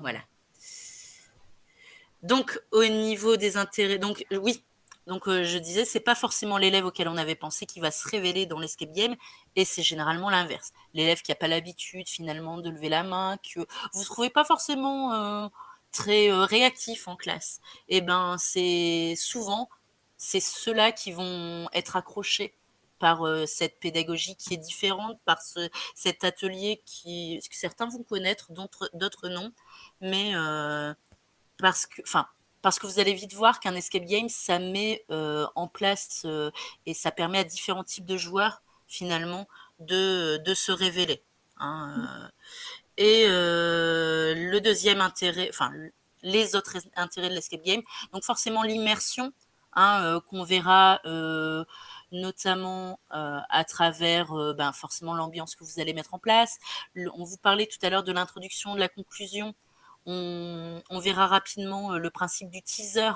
Voilà. Donc, au niveau des intérêts, donc oui, donc je disais, c'est pas forcément l'élève auquel on avait pensé qui va se révéler dans l'escape game, et c'est généralement l'inverse. L'élève qui n'a pas l'habitude finalement de lever la main, que vous ne trouvez pas forcément très réactif en classe, et ben c'est souvent c'est ceux-là qui vont être accrochés par cette pédagogie qui est différente, par cet atelier que certains vont connaître, d'autres non, mais parce que, enfin, parce que vous allez vite voir qu'un escape game, ça met en place et ça permet à différents types de joueurs, finalement, de se révéler. Hein. Et le deuxième intérêt, enfin, les autres intérêts de l'escape game, donc forcément l'immersion, qu'on verra notamment à travers forcément l'ambiance que vous allez mettre en place. On vous parlait tout à l'heure de l'introduction, de la conclusion. On verra rapidement le principe du teaser.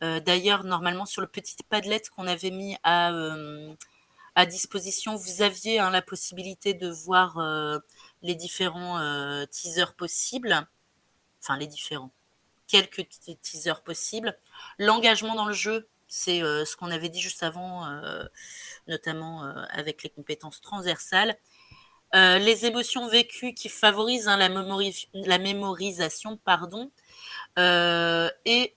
D'ailleurs, normalement, sur le petit padlet qu'on avait mis à disposition, vous aviez la possibilité de voir les différents teasers possibles. Enfin, les différents. Quelques teasers possibles. L'engagement dans le jeu, c'est ce qu'on avait dit juste avant, notamment avec les compétences transversales. Les émotions vécues qui favorisent la mémorisation, pardon, et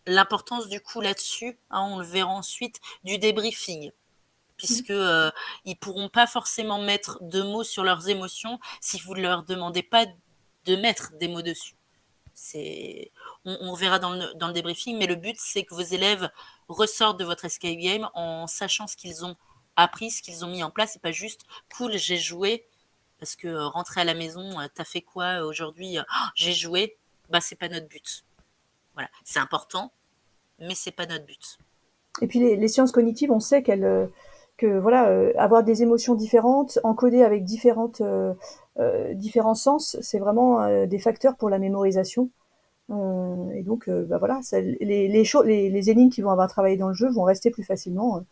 l'importance du coup là-dessus, on le verra ensuite, du débriefing, puisque ils pourront pas forcément mettre de mots sur leurs émotions si vous ne leur demandez pas de mettre des mots dessus. On verra dans le débriefing, mais le but c'est que vos élèves ressortent de votre escape game en sachant ce qu'ils ont appris, ce qu'ils ont mis en place, et pas juste cool, j'ai joué, parce que rentrer à la maison, t'as fait quoi aujourd'hui? J'ai joué, c'est pas notre but. Voilà, c'est important, mais c'est pas notre but. Et puis les sciences cognitives, on sait que voilà, avoir des émotions différentes, encodées avec différents sens, c'est vraiment des facteurs pour la mémorisation. Et donc, voilà, les énigmes qui vont avoir travaillé dans le jeu vont rester plus facilement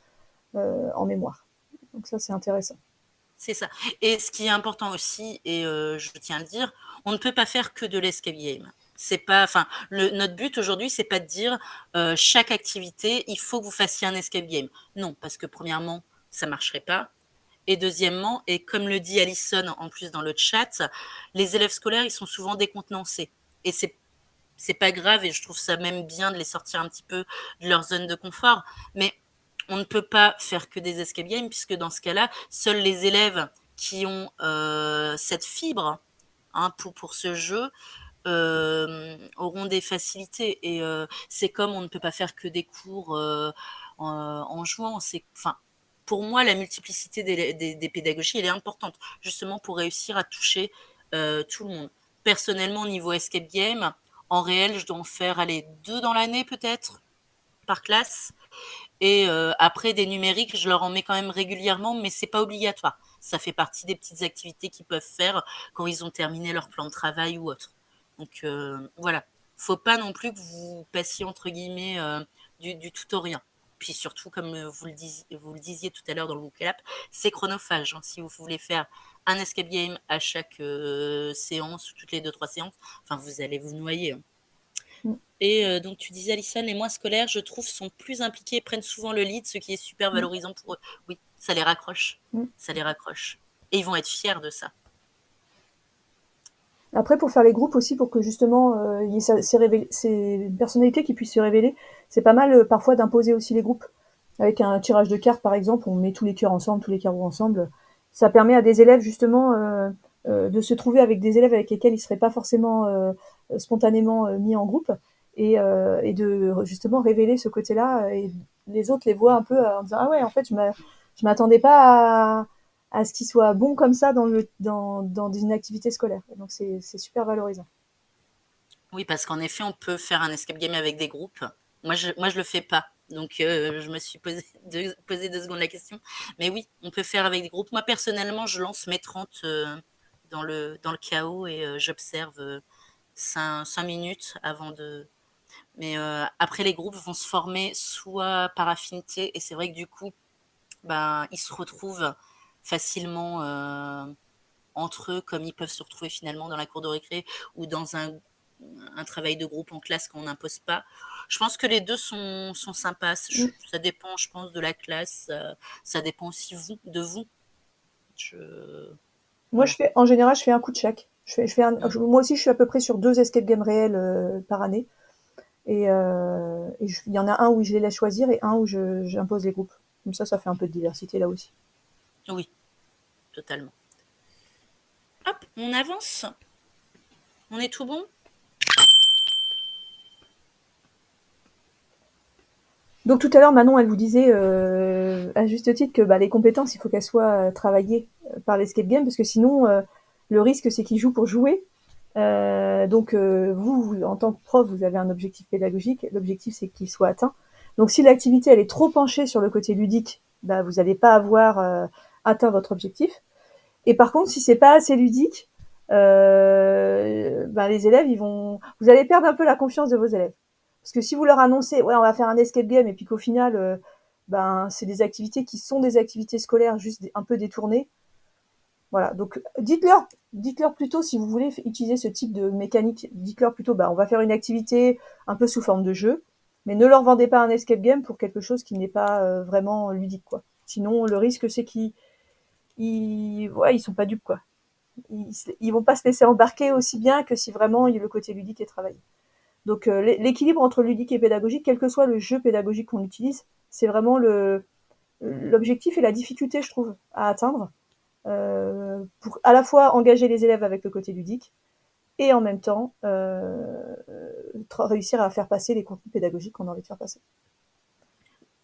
en mémoire. Donc ça, c'est intéressant. C'est ça. Et ce qui est important aussi, et je tiens à le dire, on ne peut pas faire que de l'escape game. C'est pas, enfin, notre but aujourd'hui, c'est pas de dire chaque activité, il faut que vous fassiez un escape game. Non, parce que premièrement, ça marcherait pas. Et deuxièmement, et comme le dit Alison en plus dans le chat, les élèves scolaires, ils sont souvent décontenancés. Et c'est pas grave, et je trouve ça même bien de les sortir un petit peu de leur zone de confort. Mais on ne peut pas faire que des escape games, puisque dans ce cas-là, seuls les élèves qui ont cette fibre pour ce jeu auront des facilités. Et c'est comme on ne peut pas faire que des cours en jouant. Enfin, pour moi, la multiplicité des pédagogies, elle est importante, justement pour réussir à toucher tout le monde. Personnellement, au niveau escape game, en réel, je dois en faire, allez, 2 dans l'année peut-être, par classe. Et après, des numériques, je leur en mets quand même régulièrement, mais c'est pas obligatoire. Ça fait partie des petites activités qu'ils peuvent faire quand ils ont terminé leur plan de travail ou autre. Donc voilà, faut pas non plus que vous passiez entre guillemets du tout au rien. Puis surtout, comme vous le disiez tout à l'heure dans le vocab, c'est chronophage. Si vous voulez faire un escape game à chaque séance ou toutes les 2-3 séances, enfin vous allez vous noyer. Mm. Et donc tu disais, Alison, les moins scolaires, je trouve, sont plus impliqués et prennent souvent le lead, ce qui est super Mm. valorisant pour eux. Oui, ça les raccroche. Mm. Ça les raccroche. Et ils vont être fiers de ça. Après, pour faire les groupes aussi, pour que justement il y ait ces personnalités qui puissent se révéler, c'est pas mal parfois d'imposer aussi les groupes. Avec un tirage de cartes, par exemple, on met tous les cœurs ensemble, tous les carreaux ensemble. Ça permet à des élèves justement de se trouver avec des élèves avec lesquels ils seraient pas forcément spontanément mis en groupe et de justement révéler ce côté-là. Et les autres les voient un peu en disant ah ouais, en fait, je m'attendais pas à ce qu'ils soient bons comme ça dans une activité scolaire. Et donc c'est super valorisant. Oui, parce qu'en effet, on peut faire un escape game avec des groupes. Moi, je le fais pas. Donc, je me suis posé 2 secondes la question. Mais oui, on peut faire avec des groupes. Moi, personnellement, je lance mes 30 dans le chaos et j'observe 5 minutes avant de. Mais après, les groupes vont se former soit par affinité, et c'est vrai que du coup, ils se retrouvent facilement. entre eux, comme ils peuvent se retrouver finalement dans la cour de récré ou dans un travail de groupe en classe qu'on n'impose pas. Je pense que les deux sont sympas. Mm. Ça dépend, je pense, de la classe. Ça dépend aussi de vous. Moi, Voilà. en général, je fais un coup de chaque. Mm. Moi aussi, je suis à peu près sur 2 escape games réels par année. Et il y en a un où je les laisse choisir et un où j'impose les groupes. Comme ça fait un peu de diversité là aussi. Oui, totalement. Hop, on avance. On est tout bon? Donc tout à l'heure, Manon, elle vous disait à juste titre que les compétences, il faut qu'elles soient travaillées par l'escape game, parce que sinon, le risque, c'est qu'ils jouent pour jouer. Donc vous, en tant que prof, vous avez un objectif pédagogique. L'objectif, c'est qu'il soit atteint. Donc si l'activité, elle est trop penchée sur le côté ludique, vous n'allez pas avoir atteint votre objectif. Et par contre, si c'est pas assez ludique, les élèves, vous allez perdre un peu la confiance de vos élèves. Parce que si vous leur annoncez, ouais, on va faire un escape game, et puis qu'au final, c'est des activités qui sont des activités scolaires, juste un peu détournées. Voilà. Donc, dites-leur plutôt, si vous voulez utiliser ce type de mécanique, dites-leur plutôt, on va faire une activité un peu sous forme de jeu, mais ne leur vendez pas un escape game pour quelque chose qui n'est pas vraiment ludique, quoi. Sinon, le risque, c'est ils sont pas dupes, quoi. Ils vont pas se laisser embarquer aussi bien que si vraiment le côté ludique est travaillé. Donc l'équilibre entre ludique et pédagogique, quel que soit le jeu pédagogique qu'on utilise, c'est vraiment l'objectif et la difficulté, je trouve, à atteindre pour à la fois engager les élèves avec le côté ludique et en même temps réussir à faire passer les contenus pédagogiques qu'on a envie de faire passer.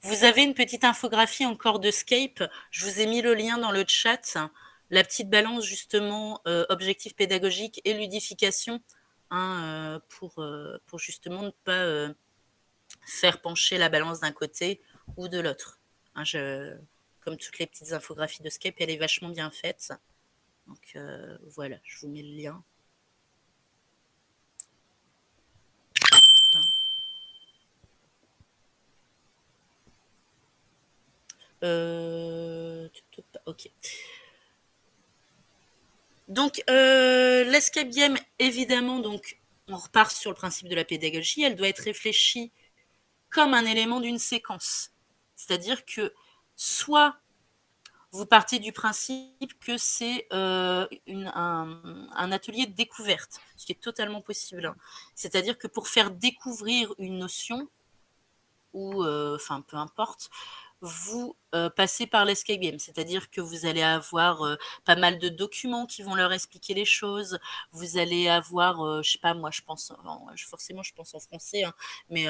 Vous avez une petite infographie encore de Scape. Je vous ai mis le lien dans le chat. La petite balance, justement, objectif pédagogique et ludification, hein, pour justement ne pas faire pencher la balance d'un côté ou de l'autre. Hein, comme toutes les petites infographies de Scape, elle est vachement bien faite. Donc voilà, je vous mets le lien. Ok. Donc, l'escape game, évidemment, donc, on repart sur le principe de la pédagogie. Elle doit être réfléchie comme un élément d'une séquence. C'est-à-dire que soit vous partez du principe que c'est un atelier de découverte, ce qui est totalement possible. Hein. C'est-à-dire que pour faire découvrir une notion, ou peu importe, vous passez par l'escape game, c'est-à-dire que vous allez avoir pas mal de documents qui vont leur expliquer les choses. Vous allez avoir, je sais pas, moi, forcément, je pense en français, hein, mais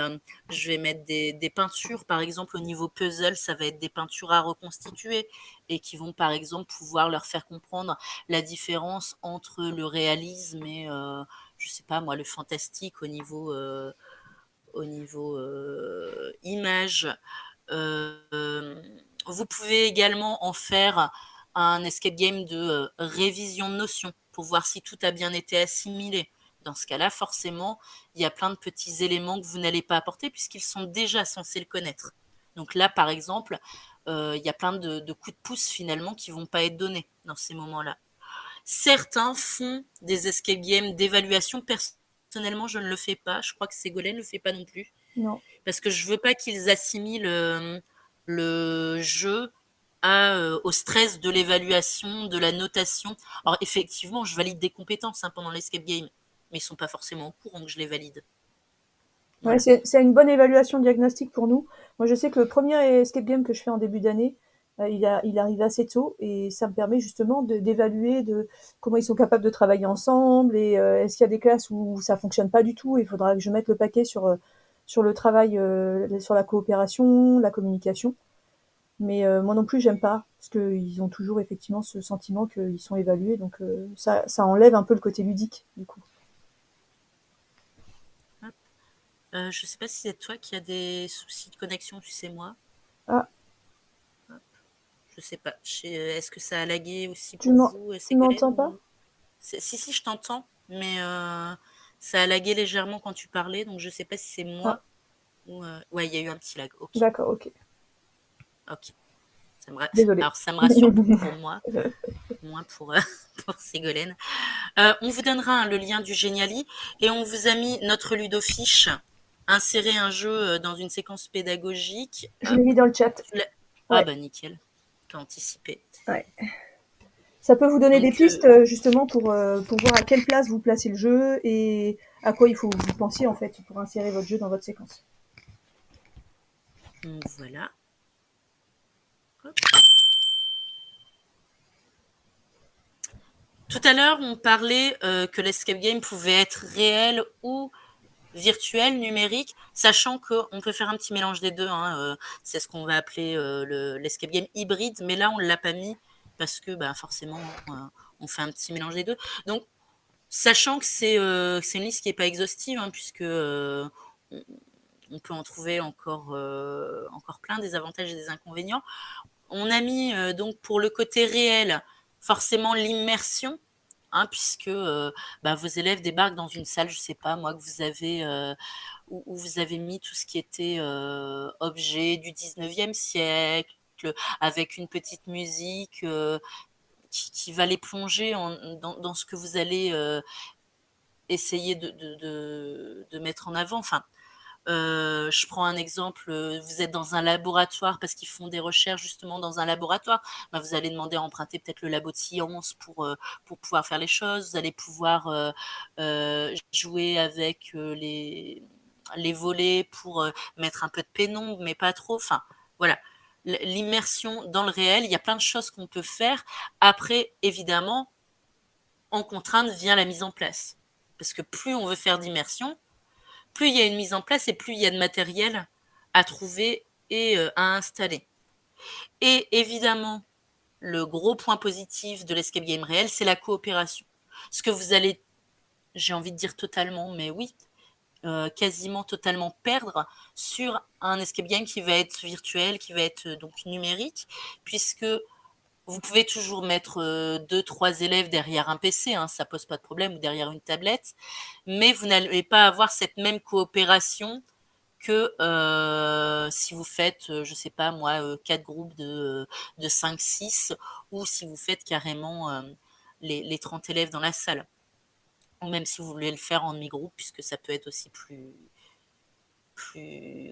je vais mettre des peintures, par exemple, au niveau puzzle, ça va être des peintures à reconstituer et qui vont, par exemple, pouvoir leur faire comprendre la différence entre le réalisme et, je sais pas, moi, le fantastique au niveau image. Vous pouvez également en faire un escape game de révision de notions pour voir si tout a bien été assimilé. Dans ce cas-là, forcément, il y a plein de petits éléments que vous n'allez pas apporter puisqu'ils sont déjà censés le connaître. Donc là, par exemple, il y a plein de coups de pouce finalement qui ne vont pas être donnés dans ces moments-là. Certains font des escape games d'évaluation. Personnellement, je ne le fais pas. Je crois que Ségolène ne le fait pas non plus Non. parce que je veux pas qu'ils assimilent le jeu au stress de l'évaluation, de la notation. Alors effectivement, je valide des compétences pendant l'escape game, mais ils sont pas forcément au courant que je les valide. Ouais, Voilà. c'est une bonne évaluation diagnostique pour nous. Moi, je sais que le premier escape game que je fais en début d'année, il arrive assez tôt et ça me permet justement d'évaluer comment ils sont capables de travailler ensemble et est-ce qu'il y a des classes où ça fonctionne pas du tout et il faudra que je mette le paquet sur le travail, sur la coopération, la communication. Mais moi non plus, j'aime pas parce qu'ils ont toujours effectivement ce sentiment qu'ils sont évalués, donc ça enlève un peu le côté ludique du coup. Je sais pas si c'est toi qui as des soucis de connexion, tu sais moi. Ah, Je sais pas. Est-ce que ça a lagué aussi tu pour m'en- vous, tu m'entends Ségolène pas? Si, je t'entends, mais ça a lagué légèrement quand tu parlais, donc je sais pas si c'est Ah, moi ou... Ouais, il y a eu un petit lag. Ok, d'accord, ok. ok. Désolée. Alors, ça me rassure pour moi, moins pour, pour Ségolène. On vous donnera le lien du Geniali et on vous a mis notre ludofiche. Insérer un jeu dans une séquence pédagogique. Je Hop. l'ai mis dans le chat. Ah Ouais. bah nickel, t'as anticipé. Ouais. Ça peut vous donner des Donc, pistes justement pour voir à quelle place vous placez le jeu et à quoi il faut que vous pensiez en fait pour insérer votre jeu dans votre séquence. Voilà. Hop. Tout à l'heure, on parlait que l'escape game pouvait être réel ou virtuel, numérique, sachant qu'on peut faire un petit mélange des deux. Hein, c'est ce qu'on va appeler l'escape game hybride, mais là, on ne l'a pas mis parce que bah, forcément, on fait un petit mélange des deux. Donc, sachant que c'est une liste qui n'est pas exhaustive, hein, puisque on peut en trouver encore plein des avantages et des inconvénients. On a mis donc pour le côté réel, forcément l'immersion, hein, puisque bah, vos élèves débarquent dans une salle, je sais pas moi, que vous avez où vous avez mis tout ce qui était objet du 19e siècle, avec une petite musique qui va les plonger dans ce que vous allez essayer de mettre en avant. Enfin, je prends un exemple, vous êtes dans un laboratoire parce qu'ils font des recherches justement dans un laboratoire. Ben, vous allez demander à emprunter peut-être le labo de science pour pouvoir faire les choses. Vous allez pouvoir jouer avec les volets pour mettre un peu de pénombre, mais pas trop. Enfin, voilà. L'immersion dans le réel, il y a plein de choses qu'on peut faire. Après, évidemment, en contrainte vient la mise en place. Parce que plus on veut faire d'immersion, plus il y a une mise en place et plus il y a de matériel à trouver et à installer. Et évidemment, le gros point positif de l'escape game réel, c'est la coopération. Ce que vous allez, j'ai envie de dire totalement, mais oui, quasiment totalement perdre sur un escape game qui va être virtuel, qui va être donc numérique, puisque vous pouvez toujours mettre 2-3 élèves derrière un PC, hein, ça pose pas de problème, ou derrière une tablette, mais vous n'allez pas avoir cette même coopération que si vous faites, je sais pas moi, 4 groupes de 5-6, ou si vous faites carrément les 30 élèves dans la salle. Ou même si vous voulez le faire en demi-groupe, puisque ça peut être aussi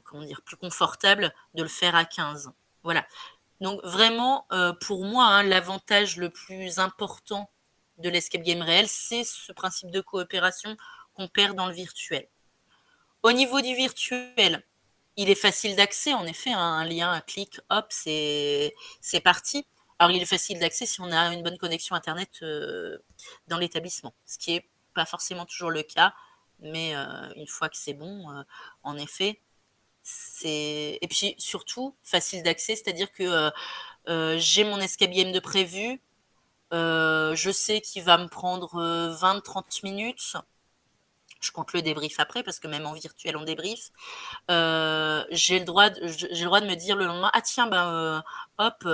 comment dire, plus confortable de le faire à 15. Voilà. Donc vraiment, pour moi, hein, l'avantage le plus important de l'escape game réel, c'est ce principe de coopération qu'on perd dans le virtuel. Au niveau du virtuel, il est facile d'accès, en effet, hein, un lien, un clic, hop, c'est parti. Alors, il est facile d'accès si on a une bonne connexion Internet dans l'établissement, ce qui n'est pas forcément toujours le cas, mais une fois que c'est bon, en effet, c'est... Et puis, surtout, facile d'accès, c'est-à-dire que j'ai mon escape game de prévu, je sais qu'il va me prendre 20-30 minutes, je compte le débrief après, parce que même en virtuel, on débrief. J'ai le droit de me dire le lendemain, ah tiens, ben, hop,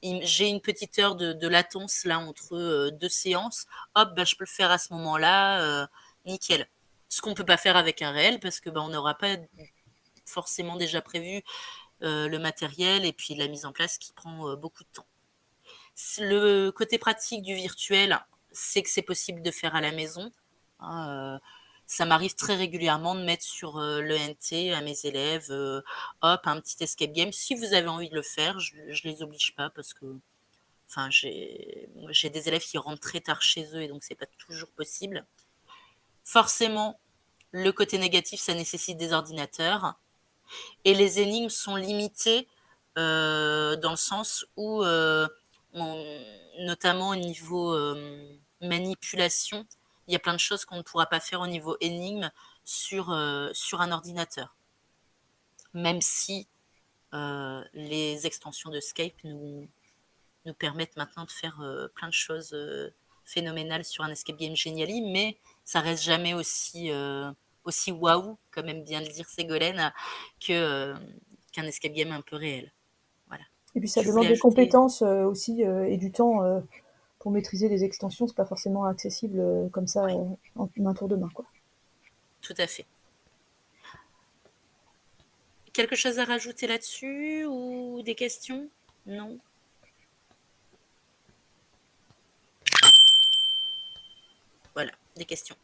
j'ai une petite heure de latence là entre deux séances, hop, ben, je peux le faire à ce moment-là, nickel. Ce qu'on peut pas faire avec un réel, parce que ben, on n'aura pas forcément déjà prévu le matériel et puis la mise en place qui prend beaucoup de temps. Le côté pratique du virtuel, c'est que c'est possible de faire à la maison. Hein, ça m'arrive très régulièrement de mettre sur l'ENT à mes élèves, hop, un petit escape game. Si vous avez envie de le faire, je les oblige pas parce que, enfin, j'ai des élèves qui rentrent très tard chez eux et donc c'est pas toujours possible. Forcément, le côté négatif, ça nécessite des ordinateurs et les énigmes sont limitées dans le sens où notamment au niveau manipulation, il y a plein de choses qu'on ne pourra pas faire au niveau énigme sur un ordinateur. Même si les extensions de Skype nous permettent maintenant de faire plein de choses phénoménales sur un escape game Geniali, mais ça reste jamais aussi waouh, comme aime bien le dire Ségolène, qu'un escape game un peu réel. Voilà. Et puis ça Tu voulais demande des ajouter? compétences aussi et du temps pour maîtriser les extensions. C'est pas forcément accessible comme ça Oui, en un tour de main, quoi. tout à fait. Quelque chose à rajouter là-dessus ou des questions? Non? Voilà, des questions.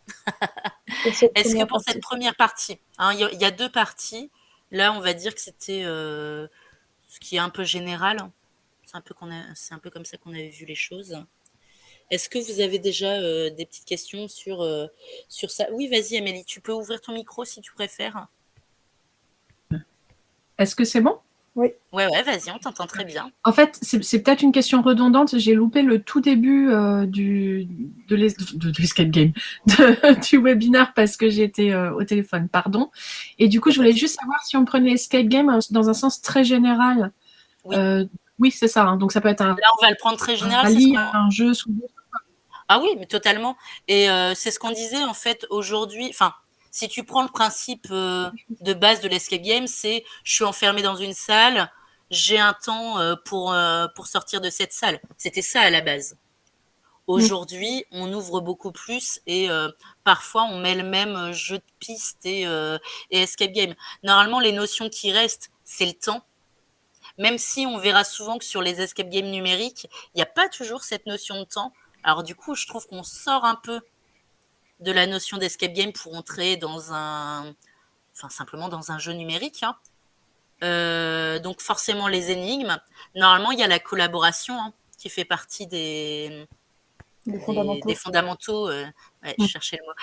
Pour cette Est-ce que première pour cette partie. première partie, hein, il y a 2 parties. Là, on va dire que c'était, ce qui est un peu général. C'est un peu comme ça qu'on avait vu les choses. Est-ce que vous avez déjà, des petites questions sur ça? Oui, vas-y Amélie, tu peux ouvrir ton micro si tu préfères. Est-ce que c'est bon? Oui. Ouais, vas-y, on t'entend très bien. En fait, c'est peut-être une question redondante. J'ai loupé le tout début de l'escape game, du webinaire parce que j'étais au téléphone, pardon. Et du coup, je voulais juste savoir si on prenait l'escape game dans un sens très général. Oui. Oui, c'est ça. Hein. Donc, ça peut être Là, on va le prendre très général. un jeu sous. Ah oui, mais totalement. Et c'est ce qu'on disait en fait aujourd'hui. Enfin, si tu prends le principe de base de l'escape game, c'est je suis enfermé dans une salle, j'ai un temps pour sortir de cette salle. C'était ça à la base. Aujourd'hui, on ouvre beaucoup plus et parfois on mêle même jeu de piste et escape game. Normalement, les notions qui restent, c'est le temps. Même si on verra souvent que sur les escape games numériques, il n'y a pas toujours cette notion de temps. Alors du coup, je trouve qu'on sort un peu de la notion d'escape game pour entrer simplement dans un jeu numérique. Hein. Donc forcément les énigmes. Normalement, il y a la collaboration qui fait partie des fondamentaux. Je cherchais le mot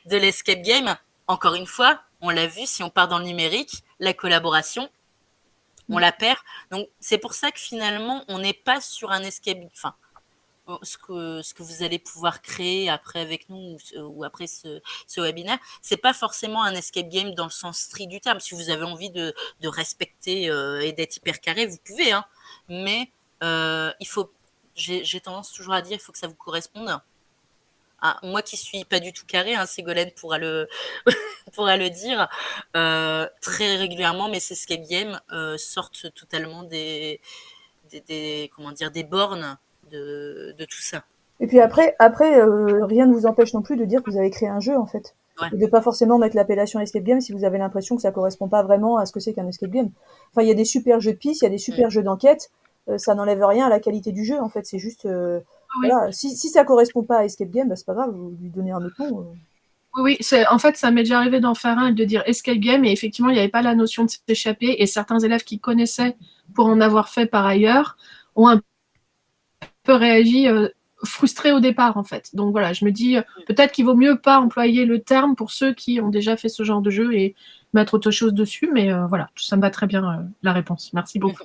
de l'escape game. Encore une fois, on l'a vu, si on part dans le numérique, la collaboration, on la perd. Donc c'est pour ça que finalement, on n'est pas sur un escape. Enfin, ce que vous allez pouvoir créer après avec nous ou après ce webinaire, c'est pas forcément un escape game dans le sens strict du terme. Si vous avez envie de respecter et d'être hyper carré, vous pouvez. Hein. Mais il faut, j'ai tendance toujours à dire, il faut que ça vous corresponde. Ah, moi qui suis pas du tout carré, hein, Ségolène pourra le pourra le dire très régulièrement, mais ces escape games sortent totalement comment dire des bornes de tout ça. Et puis après, rien ne vous empêche non plus de dire que vous avez créé un jeu, en fait. Ouais. Et de pas forcément mettre l'appellation escape game si vous avez l'impression que ça correspond pas vraiment à ce que c'est qu'un escape game. Enfin, il y a des super jeux de piste, il y a des super jeux d'enquête, ça n'enlève rien à la qualité du jeu, en fait. C'est juste, voilà. Si ça correspond pas à escape game, bah, c'est pas grave, vous lui donnez un autre nom. Oui, en fait, ça m'est déjà arrivé d'en faire un et de dire escape game, et effectivement, il n'y avait pas la notion de s'échapper, et certains élèves qui connaissaient pour en avoir fait par ailleurs ont un peu réagi frustrés au départ, en fait. Donc voilà, je me dis, peut-être qu'il vaut mieux pas employer le terme pour ceux qui ont déjà fait ce genre de jeu et mettre autre chose dessus, mais voilà, ça me va très bien la réponse. Merci beaucoup.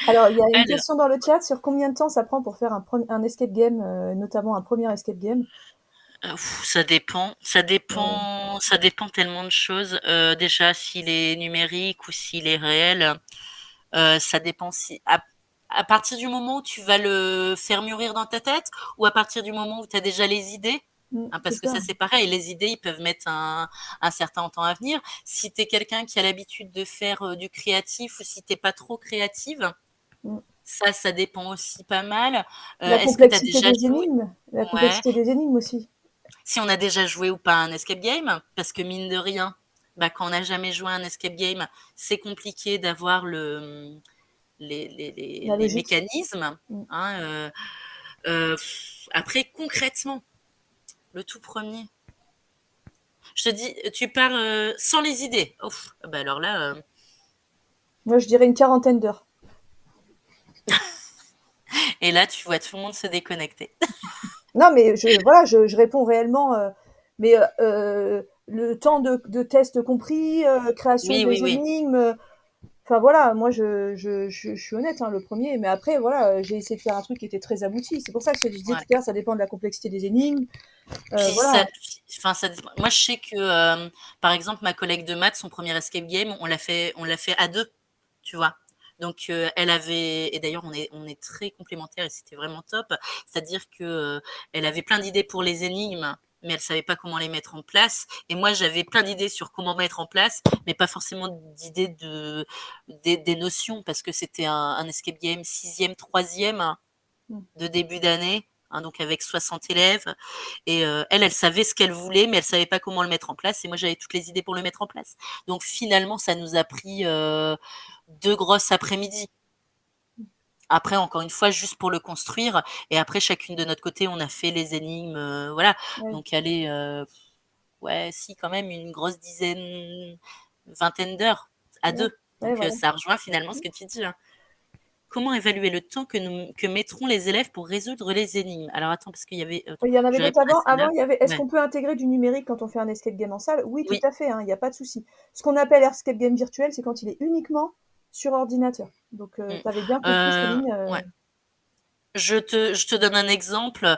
Alors, il y a une question dans le chat sur combien de temps ça prend pour faire un escape game, notamment un premier escape game. Ça dépend tellement de choses. Déjà, s'il est numérique ou s'il est réel, ça dépend si à partir du moment où tu vas le faire mûrir dans ta tête ou à partir du moment où tu as déjà les idées. Parce que ça, c'est pareil, les idées, ils peuvent mettre un certain temps à venir. Si tu es quelqu'un qui a l'habitude de faire du créatif ou si tu n'es pas trop créative, ça dépend aussi pas mal. La Est-ce que tu as complexité déjà des joué? énigmes, la Ouais. complexité des énigmes aussi. Si on a déjà joué ou pas à un escape game, parce que mine de rien, quand on n'a jamais joué à un escape game, c'est compliqué d'avoir les mécanismes. Hein, après, concrètement, le tout premier, je te dis, tu pars sans les idées. Alors là. Moi, je dirais une 40aine d'heures. Et là, tu vois tout le monde se déconnecter. Non, mais je réponds réellement. Mais le temps de test compris, création des énigmes. Enfin voilà, moi je suis honnête, hein, le premier. Mais après, voilà, j'ai essayé de faire un truc qui était très abouti. C'est pour ça que je disais tout à l'heure, ça dépend de la complexité des énigmes. Voilà. Moi, je sais que, par exemple, ma collègue de maths, son premier escape game, on l'a fait à 2, tu vois. Donc, elle avait, et d'ailleurs, on est très complémentaires et c'était vraiment top. C'est-à-dire que elle avait plein d'idées pour les énigmes, mais elle savait pas comment les mettre en place. Et moi, j'avais plein d'idées sur comment mettre en place, mais pas forcément d'idées des notions, parce que c'était un escape game 6e, 3e de début d'année. Hein, donc avec 60 élèves. Et elle savait ce qu'elle voulait, mais elle savait pas comment le mettre en place. Et moi, j'avais toutes les idées pour le mettre en place. Donc finalement, ça nous a pris 2 grosses après-midi. Après, encore une fois, juste pour le construire. Et après, chacune de notre côté, on a fait les énigmes. Voilà. Ouais. Donc, allez, ouais, si, quand même, une grosse dizaine, vingtaine d'heures à Ouais. deux. Ouais, Donc, voilà. ça rejoint finalement ce que tu dis, hein. Comment évaluer le temps que mettront les élèves pour résoudre les énigmes? Alors, attends, parce qu'il y avait. Attends, Il y en je avait vais d'autres répondre à avant. celle-là. Avant, il y avait est-ce Ouais. qu'on peut intégrer du numérique quand on fait un escape game en salle? Oui, tout Oui. à fait, hein, il n'y a pas de souci. Ce qu'on appelle escape game virtuel, c'est quand il est uniquement sur ordinateur. Donc, Mm. tu avais bien compris, Céline. Ouais. Je te donne un exemple.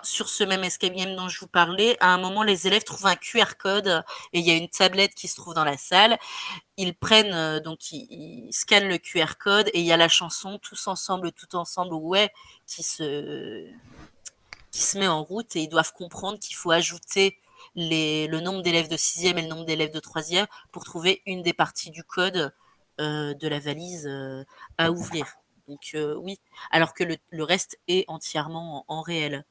Sur ce même escape game dont je vous parlais, à un moment, les élèves trouvent un QR code et il y a une tablette qui se trouve dans la salle. Ils prennent, donc ils scannent le QR code et il y a la chanson Tous ensemble, tout ensemble, ouais, qui se, qui se met en route et ils doivent comprendre qu'il faut ajouter le nombre d'élèves de sixième et le nombre d'élèves de troisième pour trouver une des parties du code de la valise à ouvrir. Donc oui, alors que le reste est entièrement en réel.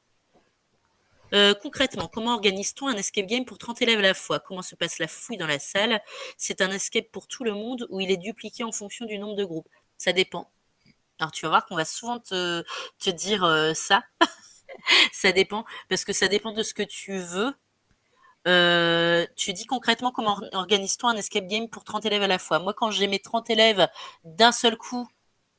Concrètement, comment organise-t-on un escape game pour 30 élèves à la fois? Comment se passe la fouille dans la salle? C'est un escape pour tout le monde ou il est dupliqué en fonction du nombre de groupes? Ça dépend. Alors tu vas voir qu'on va souvent te dire ça. Ça dépend, parce que ça dépend de ce que tu veux. Tu dis concrètement comment organise-t-on un escape game pour 30 élèves à la fois. Moi, quand j'ai mes 30 élèves d'un seul coup,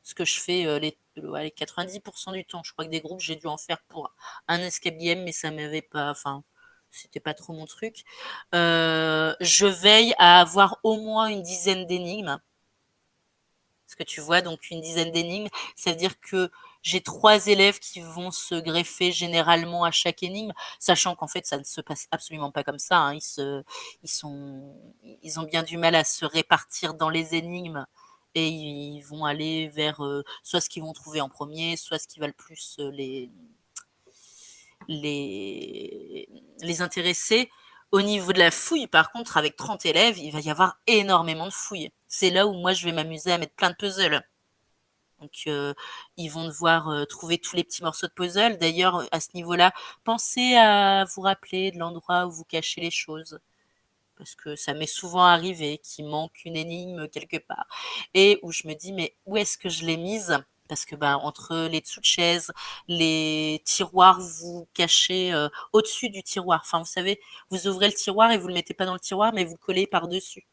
ce que je fais les 90% du temps, je crois que des groupes, j'ai dû en faire pour un escape game, mais ça m'avait pas, enfin, c'était pas trop mon truc. Je veille à avoir au moins une dizaine d'énigmes. Ce que tu vois, donc une dizaine d'énigmes, ça veut dire que j'ai 3 élèves qui vont se greffer généralement à chaque énigme, sachant qu'en fait, ça ne se passe absolument pas comme ça, hein. Ils ont bien du mal à se répartir dans les énigmes et ils vont aller vers soit ce qu'ils vont trouver en premier, soit ce qui va le plus les intéresser. Au niveau de la fouille, par contre, avec 30 élèves, il va y avoir énormément de fouilles. C'est là où moi, je vais m'amuser à mettre plein de puzzles. Donc, ils vont devoir trouver tous les petits morceaux de puzzle. D'ailleurs, à ce niveau-là, pensez à vous rappeler de l'endroit où vous cachez les choses. Parce que ça m'est souvent arrivé qu'il manque une énigme quelque part. Et où je me dis, mais où est-ce que je l'ai mise? Parce que entre les dessous de chaises, les tiroirs, vous cachez au-dessus du tiroir. Enfin, vous savez, vous ouvrez le tiroir et vous le mettez pas dans le tiroir, mais vous le collez par-dessus.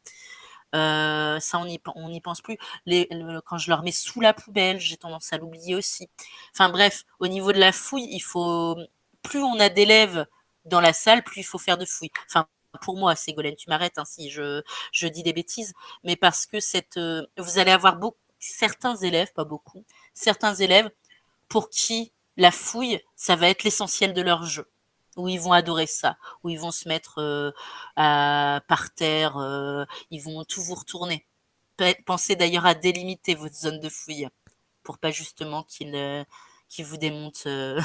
Ça, on n'y pense plus. Quand je leur mets sous la poubelle, j'ai tendance à l'oublier aussi. Enfin bref, au niveau de la fouille, plus on a d'élèves dans la salle, plus il faut faire de fouilles. Enfin, pour moi, Ségolène, tu m'arrêtes hein, si je dis des bêtises, mais parce que vous allez avoir certains élèves, pas beaucoup, certains élèves pour qui la fouille, ça va être l'essentiel de leur jeu, où ils vont adorer ça, où ils vont se mettre par terre, ils vont tout vous retourner. Pensez d'ailleurs à délimiter votre zone de fouille pour pas justement qu'ils vous démontent le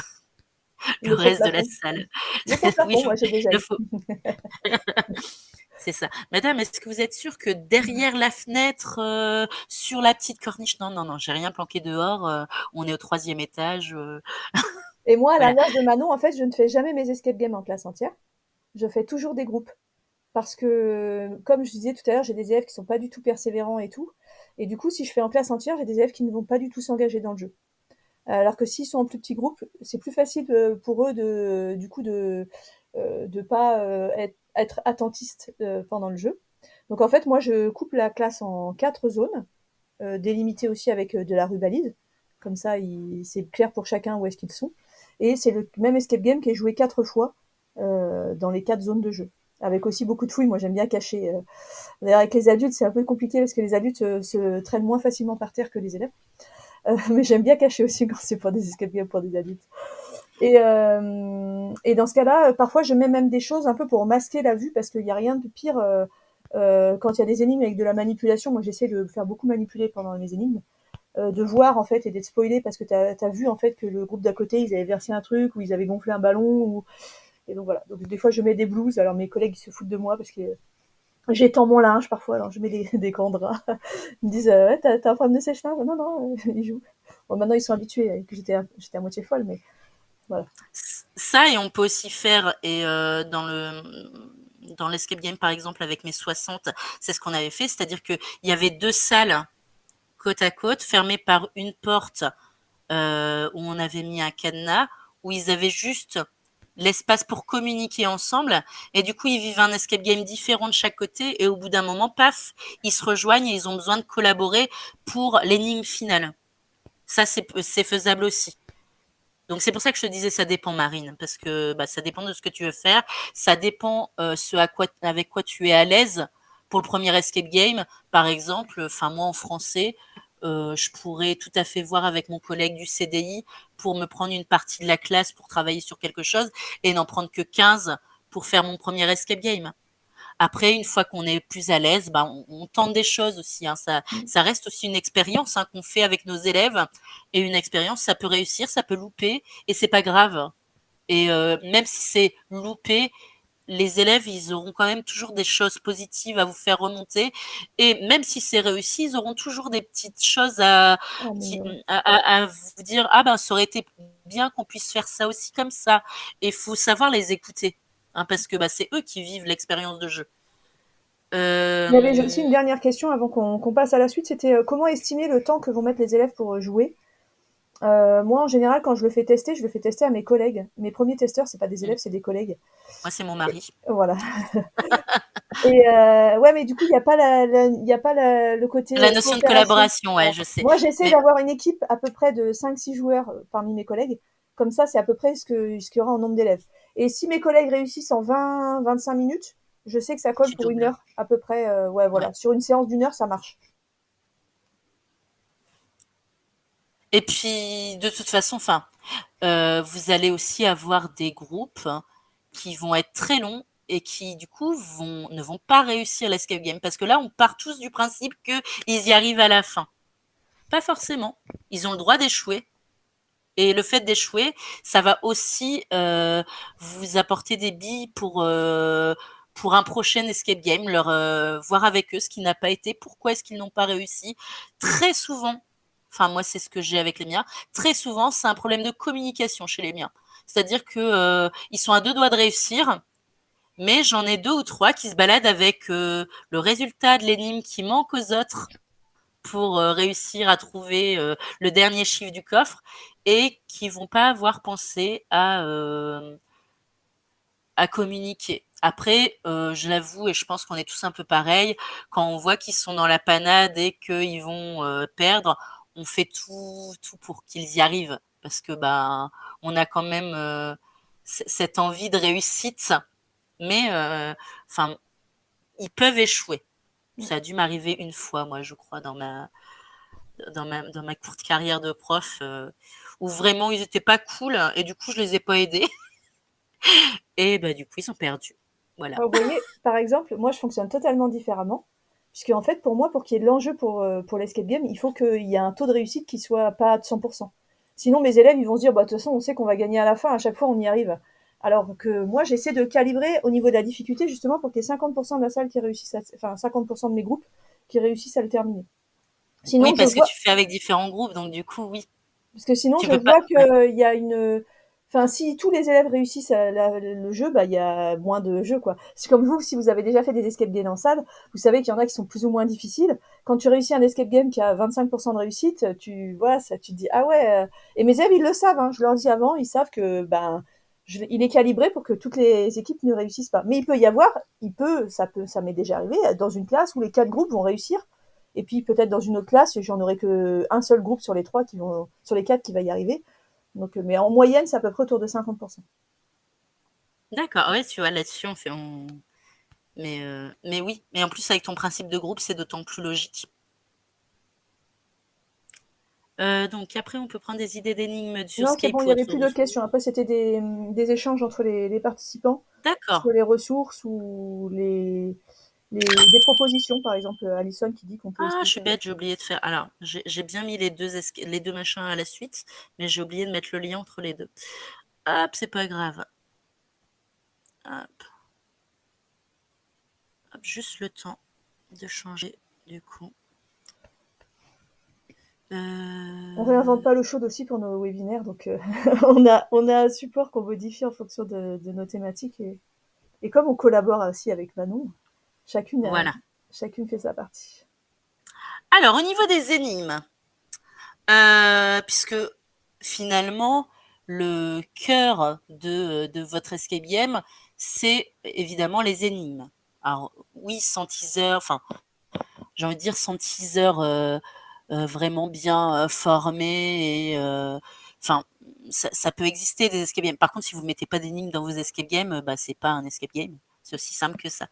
Le faux reste de la plafond. salle. Le faux Oui, plafond, moi j'ai déjà le eu. faux. C'est ça. Madame, est-ce que vous êtes sûre que derrière la fenêtre, sur la petite corniche, non, non, non, j'ai rien planqué dehors, on est au 3e étage. Et moi, à Voilà. l'inverse de Manon, en fait, je ne fais jamais mes escape games en classe entière. Je fais toujours des groupes. Parce que, comme je disais tout à l'heure, j'ai des élèves qui sont pas du tout persévérants et tout. Et du coup, si je fais en classe entière, j'ai des élèves qui ne vont pas du tout s'engager dans le jeu. Alors que s'ils sont en plus petit groupe, c'est plus facile pour eux du coup de pas être attentistes pendant le jeu. Donc en fait, moi, je coupe la classe en 4 zones, délimitées aussi avec de la rubalide. Comme ça, c'est clair pour chacun où est-ce qu'ils sont. Et c'est le même escape game qui est joué 4 fois dans les 4 zones de jeu. Avec aussi beaucoup de fouilles, moi j'aime bien cacher. D'ailleurs, avec les adultes, c'est un peu compliqué parce que les adultes se traînent moins facilement par terre que les élèves. Mais j'aime bien cacher aussi quand c'est pour des escape games pour des adultes. Et dans ce cas-là, parfois je mets même des choses un peu pour masquer la vue parce qu'il n'y a rien de pire quand il y a des énigmes avec de la manipulation. Moi, j'essaie de faire beaucoup manipuler pendant les énigmes, de voir en fait et d'être spoilé parce que t'as vu en fait que le groupe d'à côté ils avaient versé un truc ou ils avaient gonflé un ballon et donc voilà. Donc des fois je mets des blues. Alors mes collègues ils se foutent de moi parce que j'étends mon linge parfois, alors je mets des grands draps. Ils me disent ouais, t'as un problème de sèche-linge? Non, non, ils jouent. Bon, maintenant ils sont habitués que j'étais à moitié folle, mais voilà. Ça, et on peut aussi faire, et dans l'escape game, par exemple, avec mes 60, c'est ce qu'on avait fait, c'est-à-dire qu'il y avait 2 salles côte à côte, fermés par une porte où on avait mis un cadenas, où ils avaient juste l'espace pour communiquer ensemble. Et du coup, ils vivent un escape game différent de chaque côté. Et au bout d'un moment, paf, ils se rejoignent et ils ont besoin de collaborer pour l'énigme finale. Ça, c'est faisable aussi. Donc c'est pour ça que je te disais ça dépend, Marine, parce que ça dépend de ce que tu veux faire, ça dépend avec quoi tu es à l'aise. Pour le premier escape game, par exemple, enfin moi en français, je pourrais tout à fait voir avec mon collègue du CDI pour me prendre une partie de la classe pour travailler sur quelque chose et n'en prendre que 15 pour faire mon premier escape game. Après, une fois qu'on est plus à l'aise, on tente des choses aussi. Hein. Ça reste aussi une expérience qu'on fait avec nos élèves. Et une expérience, ça peut réussir, ça peut louper, et c'est pas grave. Et même si c'est loupé, les élèves, ils auront quand même toujours des choses positives à vous faire remonter. Et même si c'est réussi, ils auront toujours des petites choses à vous dire, ah ben, ça aurait été bien qu'on puisse faire ça aussi comme ça. Et il faut savoir les écouter. Hein, parce que c'est eux qui vivent l'expérience de jeu. Il y avait aussi une dernière question avant qu'on passe à la suite, c'était comment estimer le temps que vont mettre les élèves pour jouer. Moi, en général, quand je le fais tester à mes collègues. Mes premiers testeurs, c'est pas des élèves, c'est des collègues. Moi, c'est mon mari. Voilà. Et ouais, mais du coup, il n'y a pas le côté la notion de collaboration, ouais, je sais. Moi, j'essaie d'avoir une équipe à peu près de 5-6 joueurs parmi mes collègues. Comme ça, c'est à peu près ce qu'il y aura en nombre d'élèves. Et si mes collègues réussissent en 20-25 minutes, je sais que ça colle pour une heure à peu près. Ouais, voilà. Ouais. Sur une séance d'une heure, ça marche. Et puis, de toute façon, vous allez aussi avoir des groupes qui vont être très longs et qui, du coup, ne vont pas réussir l'escape game. Parce que là, on part tous du principe qu'ils y arrivent à la fin. Pas forcément. Ils ont le droit d'échouer. Et le fait d'échouer, ça va aussi vous apporter des billes pour un prochain escape game, voir avec eux ce qui n'a pas été, pourquoi est-ce qu'ils n'ont pas réussi. Très souvent, enfin moi c'est ce que j'ai avec les miens, très souvent c'est un problème de communication chez les miens. C'est-à-dire que ils sont à 2 doigts de réussir, mais j'en ai 2 ou 3 qui se baladent avec le résultat de l'énigme qui manque aux autres pour réussir à trouver le dernier chiffre du coffre et qui vont pas avoir pensé à communiquer. Après, je l'avoue, et je pense qu'on est tous un peu pareil, quand on voit qu'ils sont dans la panade et qu'ils vont perdre, on fait tout pour qu'ils y arrivent. Parce que on a quand même cette envie de réussite, mais ils peuvent échouer. Ça a dû m'arriver une fois, moi, je crois, dans ma courte carrière de prof, où vraiment ils étaient pas cool et du coup je les ai pas aidés et du coup ils ont perdu. Voilà. Vous voyez, par exemple, moi je fonctionne totalement différemment, puisque en fait pour moi, pour qu'il y ait de l'enjeu pour l'escape game, il faut qu'il y ait un taux de réussite qui soit pas de 100%. Sinon mes élèves ils vont se dire, de toute façon on sait qu'on va gagner à la fin, à chaque fois on y arrive. Alors que moi j'essaie de calibrer au niveau de la difficulté justement pour qu'il y ait 50% de la salle qui réussisse, enfin 50% de mes groupes qui réussissent à le terminer. Sinon, oui, parce que tu fais avec différents groupes, donc du coup, oui. Parce que sinon, je vois qu'il y a une... Enfin, si tous les élèves réussissent le jeu, il y a moins de jeux, quoi. C'est comme vous, si vous avez déjà fait des escape games en salle, vous savez qu'il y en a qui sont plus ou moins difficiles. Quand tu réussis un escape game qui a 25% de réussite, tu te dis, ah ouais... Et mes élèves, ils le savent, hein, je leur dis avant, ils savent que, il est calibré pour que toutes les équipes ne réussissent pas. Mais il peut y avoir, ça m'est déjà arrivé, dans une classe où les 4 groupes vont réussir. Et puis peut-être dans une autre classe, j'en aurai qu'un seul groupe sur les 4 qui va y arriver. Donc, mais en moyenne, c'est à peu près autour de 50%. D'accord, ouais, tu vois, là-dessus, mais oui, mais en plus, avec ton principe de groupe, c'est d'autant plus logique. Donc après, on peut prendre des idées d'énigmes sur Non, c'est Skype. bon, il n'y avait plus d'autres questions. Après, c'était des échanges entre les participants. D'accord. Sur les ressources ou des propositions, par exemple, Alison qui dit qu'on peut... Ah, je suis bête, j'ai oublié de faire. Alors, j'ai bien mis les deux machins à la suite, mais j'ai oublié de mettre le lien entre les deux. Hop, c'est pas grave. Hop. Hop, juste le temps de changer, du coup. On réinvente pas l'eau chaude aussi pour nos webinaires, donc on a un support qu'on modifie en fonction de nos thématiques. Et comme on collabore aussi avec Manon, chacune fait sa partie. Alors, au niveau des énigmes, puisque finalement, le cœur de votre escape game, c'est évidemment les énigmes. Alors, oui, sans teaser, enfin, j'ai envie de dire sans teaser vraiment bien formé enfin, ça peut exister des escape games. Par contre, si vous mettez pas d'énigmes dans vos escape games, bah, c'est pas un escape game. C'est aussi simple que ça.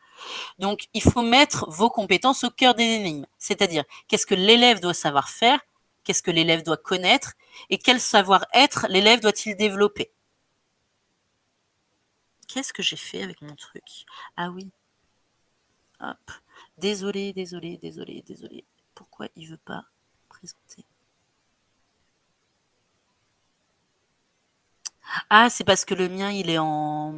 Donc, il faut mettre vos compétences au cœur des énigmes. C'est-à-dire, qu'est-ce que l'élève doit savoir faire, qu'est-ce que l'élève doit connaître, et quel savoir-être l'élève doit-il développer. Qu'est-ce que j'ai fait avec mon truc? Ah oui. Hop. Désolé. Pourquoi il veut pas présenter? Ah, c'est parce que le mien, il est en...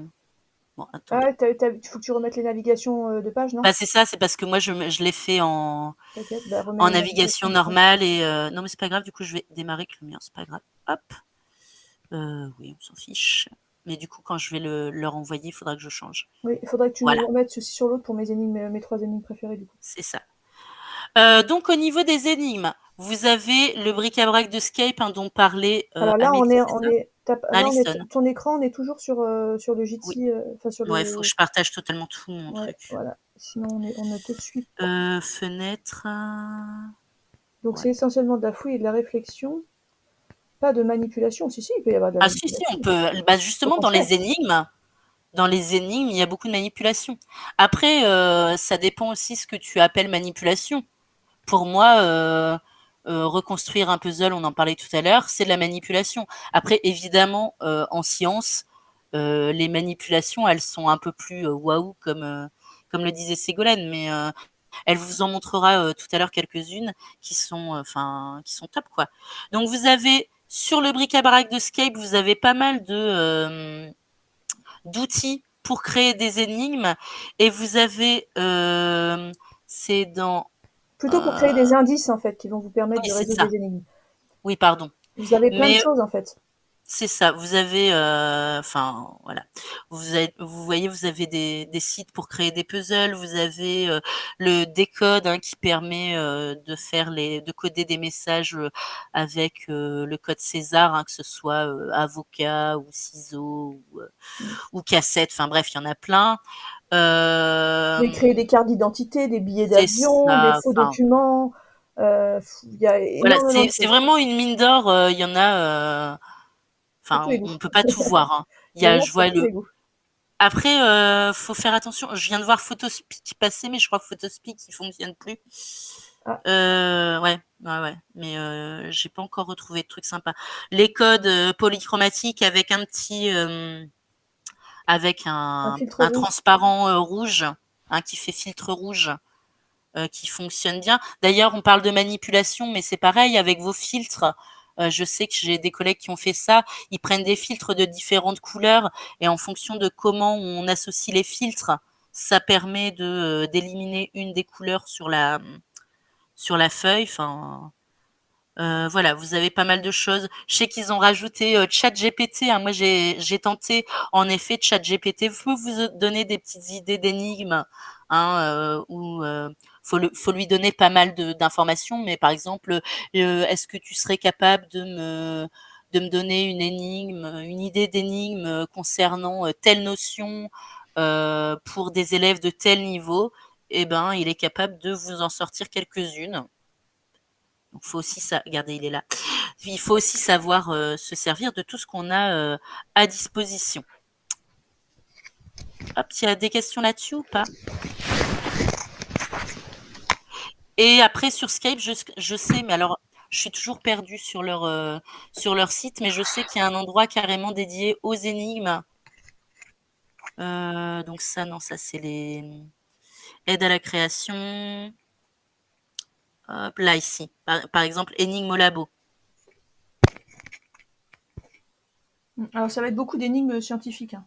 Bon, attendez. Ah, il faut que tu remettes les navigations de page, non? Bah, c'est ça, c'est parce que moi, je l'ai fait en T'inquiète, bah, remets les navigation navigations de page. normale et... non, mais c'est pas grave, du coup, je vais démarrer avec le mien, c'est pas grave. Hop. Oui, on s'en fiche. Mais du coup, quand je vais le renvoyer, il faudra que je change. Oui, il faudrait que tu Voilà, remettes ceci sur l'autre pour mes énigmes, mes 3 énigmes préférées, du coup. c'est ça. Donc, au niveau des énigmes, vous avez le bric-à-brac de Skype hein, dont parlait Alors là, Amélie, c'est ça? là, Alison. ton écran, on est toujours sur le Oui. Jitsi, enfin sur Ouais, faut que le... je partage totalement tout mon Ouais, truc. voilà. Sinon, on ne te suit pas. Fenêtre. Donc c'est Ouais. essentiellement de la fouille et de la réflexion, pas de manipulation. Si, si, il peut y avoir de la Ah si, on manipulation. peut. Bah, Au justement, contraire. dans les énigmes, il y a beaucoup de manipulation. Après, ça dépend aussi ce que tu appelles manipulation. Pour moi, reconstruire un puzzle, on en parlait tout à l'heure, c'est de la manipulation. Après, évidemment, en science, les manipulations, elles sont un peu plus waouh, comme le disait Ségolène, mais elle vous en montrera tout à l'heure quelques-unes qui sont, qui sont top, quoi. Donc, vous avez sur le bric-à-brac de Skype, vous avez pas mal d'outils pour créer des énigmes et vous avez, c'est dans Plutôt pour créer euh, des indices, en fait, qui vont vous permettre oui, de c'est résoudre ça. des énigmes. Oui, pardon. Vous avez plein de Mais choses, en fait. c'est ça. Vous avez, voilà. Vous voyez, vous avez des sites pour créer des puzzles. Vous avez le décode hein, qui permet de coder des messages avec le code César, hein, que ce soit avocat ou ciseaux ou cassette. Enfin bref, il y en a plein. Vous pouvez Euh, créer des cartes d'identité, des billets c'est d'avion, des ça. faux Enfin, documents. Il y a voilà, énormément de c'est choses. vraiment une mine d'or. Il y en a. Pour Enfin, tous les goûts. on peut pas tout voir. Hein. Il y en a Je pour vois tous les goûts. Après, faut faire attention. Je viens de voir Photospeak passer, mais je crois que Photospeak il fonctionne plus. Ah, Ouais. Mais j'ai pas encore retrouvé de trucs sympas. Les codes polychromatiques avec avec un filtre un rouge. transparent rouge, hein, qui fait filtre rouge, qui fonctionne bien. D'ailleurs, on parle de manipulation, mais c'est pareil avec vos filtres. Je sais que j'ai des collègues qui ont fait ça. Ils prennent des filtres de différentes couleurs et en fonction de comment on associe les filtres, ça permet d'éliminer une des couleurs sur la feuille. Enfin, voilà, vous avez pas mal de choses. Je sais qu'ils ont rajouté ChatGPT. Hein. Moi, j'ai tenté. En effet, ChatGPT peut vous donner des petites idées d'énigmes, hein, où faut lui donner pas mal d'informations. Mais par exemple, est-ce que tu serais capable de me donner une énigme, une idée d'énigme concernant telle notion pour des élèves de tel niveau? Eh ben, il est capable de vous en sortir quelques-unes. Donc, faut aussi ça. Regardez, il est là. Il faut aussi savoir se servir de tout ce qu'on a à disposition. Hop, il y a des questions là-dessus ou pas? Et après, sur Skype, je sais, mais alors, je suis toujours perdue sur leur site, mais je sais qu'il y a un endroit carrément dédié aux énigmes. Donc ça, non, ça, c'est les aides à la création. Hop, là, ici. Par exemple, Énigme au labo. Alors ça va être beaucoup d'énigmes scientifiques. Hein.